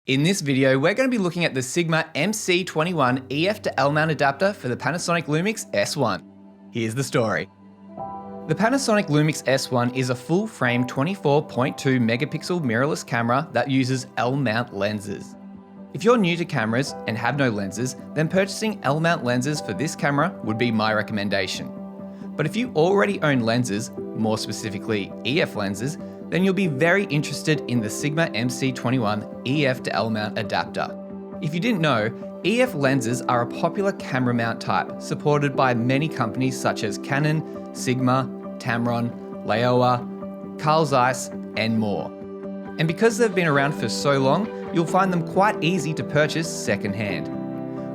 In this video, we're going to be looking at the Sigma MC-21 EF to L mount adapter for the Panasonic LUMIX S1. Here's the story. The Panasonic LUMIX S1 is a full-frame 24.2 megapixel mirrorless camera that uses L mount lenses. If you're new to cameras and have no lenses, then purchasing L mount lenses for this camera would be my recommendation. But if you already own lenses, more specifically EF lenses, then you'll be very interested in the Sigma MC-21 EF to L mount adapter. If you didn't know, EF lenses are a popular camera mount type supported by many companies such as Canon, Sigma, Tamron, Laowa, Zeiss, and more. And because they've been around for so long, you'll find them quite easy to purchase secondhand.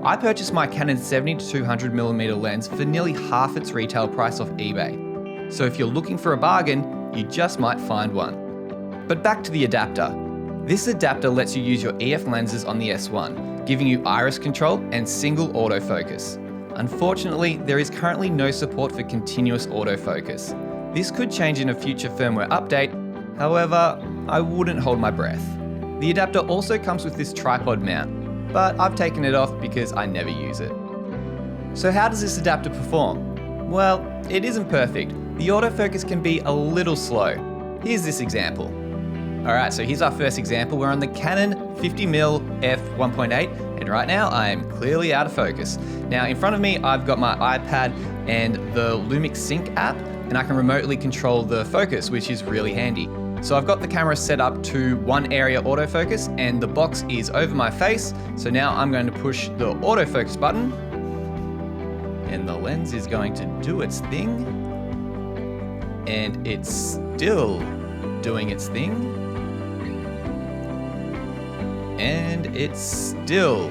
I purchased my Canon 70-200mm lens for nearly half its retail price off eBay. So if you're looking for a bargain, you just might find one. But back to the adapter. This adapter lets you use your EF lenses on the S1, giving you iris control and single autofocus. Unfortunately, there is currently no support for continuous autofocus. This could change in a future firmware update, however, I wouldn't hold my breath. The adapter also comes with this tripod mount, but I've taken it off because I never use it. So how does this adapter perform? Well, it isn't perfect. The autofocus can be a little slow. Here's this example. Alright, so here's our first example. We're on the Canon 50mm f1.8, and right now I am clearly out of focus. Now in front of me, I've got my iPad and the LUMIX Sync app, and I can remotely control the focus, which is really handy. So I've got the camera set up to one area autofocus, and the box is over my face. So now I'm going to push the autofocus button, and the lens is going to do its thing. And it's still doing its thing. And it's still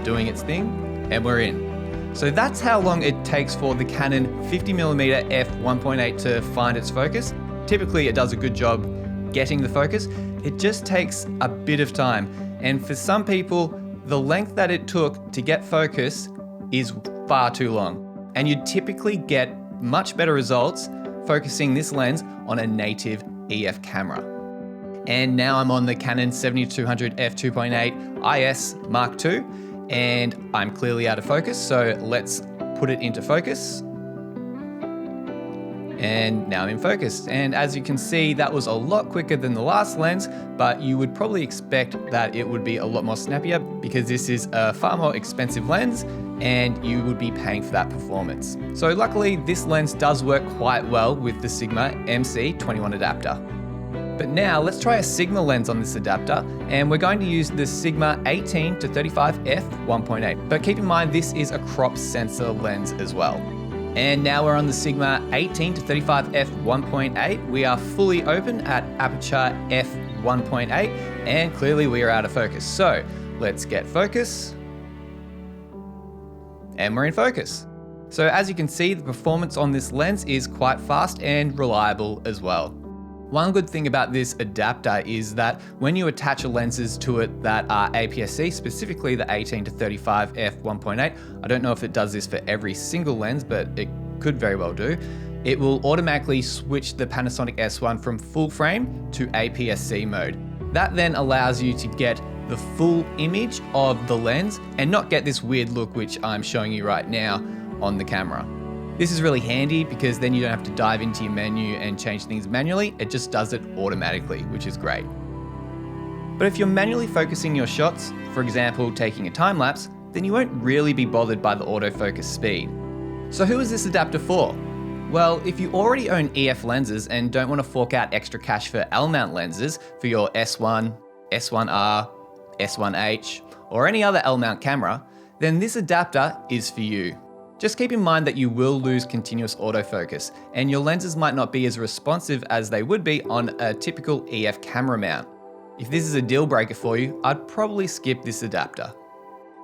doing its thing. And we're in. So that's how long it takes for the Canon 50mm f1.8 to find its focus. Typically it does a good job getting the focus. It just takes a bit of time. And for some people, the length that it took to get focus is far too long. And you typically get much better results focusing this lens on a native EF camera. And now I'm on the Canon 70-200 f2.8 IS Mark II, and I'm clearly out of focus, so let's put it into focus. And now I'm in focus. And as you can see, that was a lot quicker than the last lens, but you would probably expect that it would be a lot more snappier because this is a far more expensive lens and you would be paying for that performance. So luckily, this lens does work quite well with the Sigma MC-21 adapter. But now let's try a Sigma lens on this adapter, and we're going to use the Sigma 18-35 f1.8. But keep in mind, this is a crop sensor lens as well. And now we're on the Sigma 18-35 f1.8. We are fully open at aperture f1.8, and clearly we are out of focus. So let's get focus. And we're in focus. So as you can see, the performance on this lens is quite fast and reliable as well. One good thing about this adapter is that when you attach lenses to it that are APS-C, specifically the 18-35 f1.8, I don't know if it does this for every single lens, but it could very well do. It will automatically switch the Panasonic S1 from full frame to APS-C mode. That then allows you to get the full image of the lens and not get this weird look which I'm showing you right now on the camera. This is really handy because then you don't have to dive into your menu and change things manually. It just does it automatically, which is great. But if you're manually focusing your shots, for example, taking a time lapse, then you won't really be bothered by the autofocus speed. So who is this adapter for? Well, if you already own EF lenses and don't want to fork out extra cash for L mount lenses for your S1, S1R, S1H, or any other L mount camera, then this adapter is for you. Just keep in mind that you will lose continuous autofocus, and your lenses might not be as responsive as they would be on a typical EF camera mount. If this is a deal breaker for you, I'd probably skip this adapter.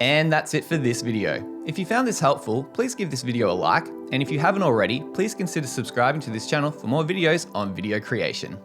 And that's it for this video. If you found this helpful, please give this video a like, and if you haven't already, please consider subscribing to this channel for more videos on video creation.